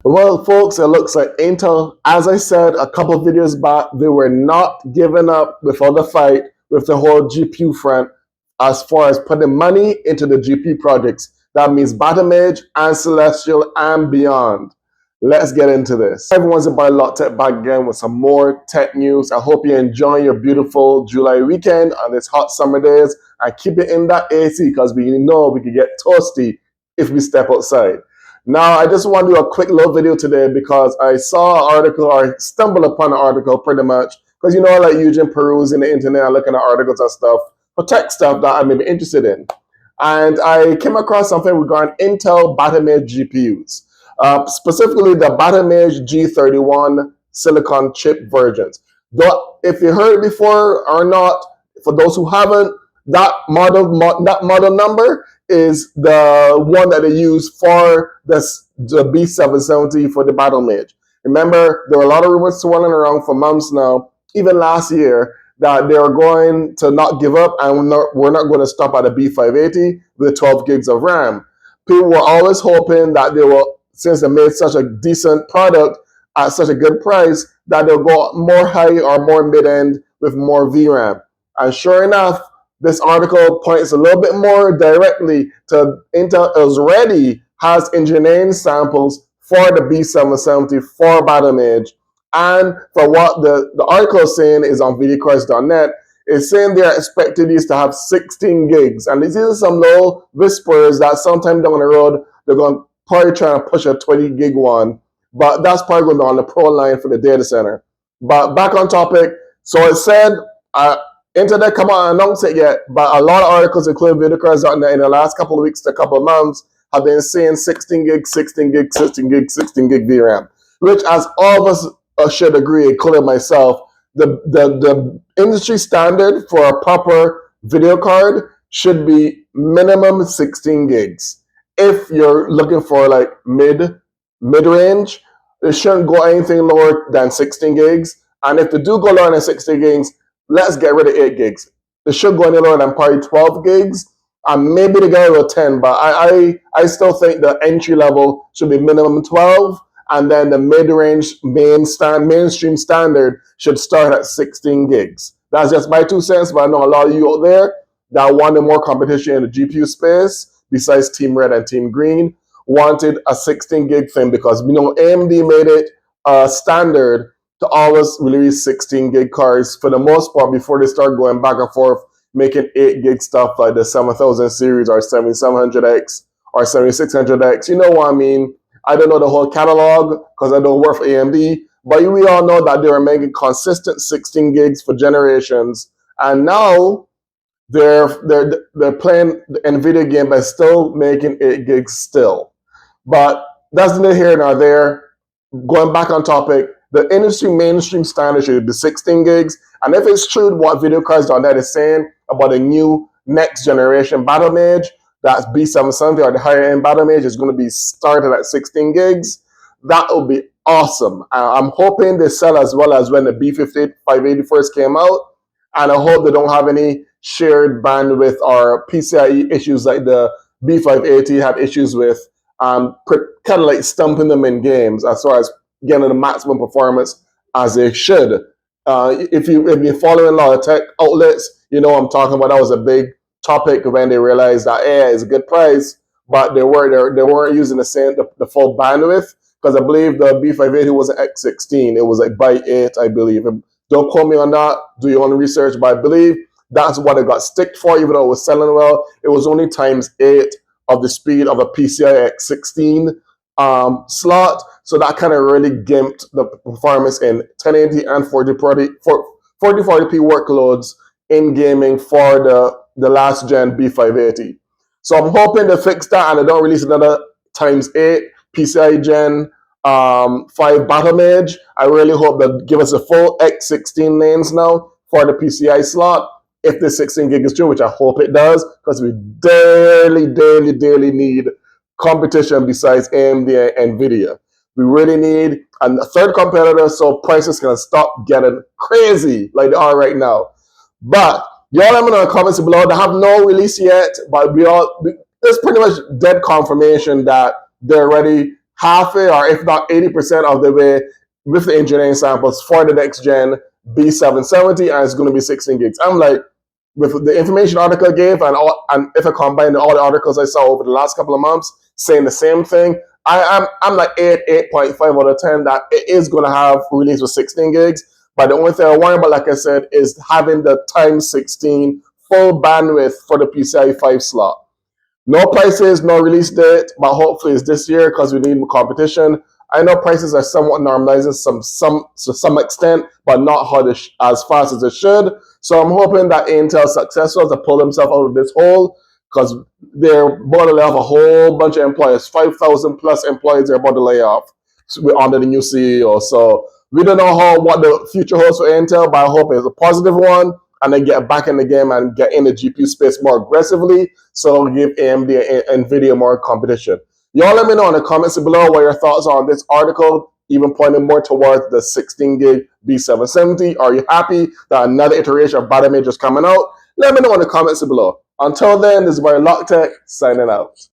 Well, folks, it looks like Intel, as I said a couple of videos back, they were not giving up without the fight with the whole GPU front as far as putting money into the GPU projects. That means Battlemage and Celestial and beyond. Let's get into this. Everyone's about Lot Tech back again with some more tech news. I hope you're enjoying your beautiful July weekend on these hot summer days, and keep it in that AC because we know we can get toasty if we step outside. Now, I just want to do a quick little video today because I saw an article, or stumbled upon an article pretty much, because you know I like using perusing the internet and looking at articles and stuff for tech stuff that I may be interested in. And I came across something regarding Intel Battlemage GPUs, specifically the Battlemage G31 silicon chip versions. Though, if you heard it before or not, for those who haven't, that model number is the one that they use for the B770 for the Battlemage. Remember, there were a lot of rumors swirling around for months now, even last year, that they are going to not give up and we're not going to stop at a B580 with 12 gigs of RAM. People were always hoping that they will, since they made such a decent product at such a good price, that they'll go more high or more mid-end with more VRAM. And sure enough, this article points a little bit more directly to Intel already has engineering samples for the B770 for Battlemage. And for what the article is saying is on videocars.net, it's saying they're expecting these to have 16 gigs. And these are some little whispers that sometime down the road, they're going to probably try to push a 20 gig one. But that's probably going to be on the pro line for the data center. But back on topic, so it said, Internet come out and announce it yet, but a lot of articles, including videocars.net, in the last couple of weeks to a couple of months, have been saying 16 gig, 16 gig, 16 gig, 16 gig VRAM, which, as all of us should agree, including myself, the industry standard for a proper video card should be minimum 16 gigs. If you're looking for like mid-range, it shouldn't go anything lower than 16 gigs. And if they do go lower than 16 gigs, let's get rid of 8 gigs. They should go any lower than probably 12 gigs. And maybe they get rid of 10, but I still think the entry level should be minimum 12. And then the mid-range mainstream standard should start at 16 gigs. That's just my 2 cents, but I know a lot of you out there that wanted more competition in the GPU space, besides Team Red and Team Green, wanted a 16 gig thing because AMD made it standard to always release 16 gig cards for the most part before they start going back and forth making 8 gig stuff like the 7000 series or 7700X or 7600X. You know what I mean? I don't know the whole catalog because I don't work for AMD, but we all know that they were making consistent 16 gigs for generations, and now they're playing the NVIDIA game by still making 8 gigs still. But that's neither here nor there. Going back on topic, the industry mainstream standard should be 16 gigs. And if it's true what videocars.net is saying about a new next generation Battlemage, that's B770 or the higher end Battlemage is going to be started at 16 gigs, that would be awesome. I'm hoping they sell as well as when the B580 first came out. And I hope they don't have any shared bandwidth or PCIe issues like the B580 have issues with, kind of like stumping them in games as far as getting the maximum performance as they should. If you're following a lot of tech outlets, you know what I'm talking about. That was a big topic when they realized that it's a good price, but they weren't using the full bandwidth, because I believe the B580 was an X16. It was like by 8, I believe. Don't quote me on that. Do your own research, but I believe that's what it got sticked for. Even though it was selling well, it was only times 8 of the speed of a PCI X16 slot. So that kind of really gimped the performance in 1080 and 4040p workloads in gaming for the last gen B580. So I'm hoping to fix that and they don't release another times 8 PCI Gen 5 Battlemage. I really hope they'll give us a full X16 lanes now for the PCI slot, if the 16 gig is true, which I hope it does, because we dearly need competition besides AMD and NVIDIA. We really need a third competitor so prices can stop getting crazy like they are right now. But y'all let me know in the comments below. They have no release yet, but it's pretty much dead confirmation that they already half it, or if not 80% of the way with the engineering samples for the next gen B770, and it's going to be 16 gigs. I'm like, with the information article gave, and if I combine all the articles I saw over the last couple of months saying the same thing, I'm like 8.5 out of 10 that it is going to have release with 16 gigs. But the only thing I worry about, like I said, is having the times 16 full bandwidth for the PCIe 5 slot. No prices, no release date, but hopefully it's this year because we need more competition. I know prices are somewhat normalizing to some extent, but not as fast as it should. So I'm hoping that Intel's successful to pull themselves out of this hole, because they're about to lay off a whole bunch of employees, 5,000 plus employees they're about to lay off under the new CEO. So we don't know what the future holds for Intel, but I hope it's a positive one, and they get back in the game and get in the GPU space more aggressively, so it'll give AMD and NVIDIA more competition. Y'all let me know in the comments below what your thoughts are on this article, even pointing more towards the 16 gig B770. Are you happy that another iteration of Battlemage is coming out? Let me know in the comments below. Until then, this is Locktech signing out.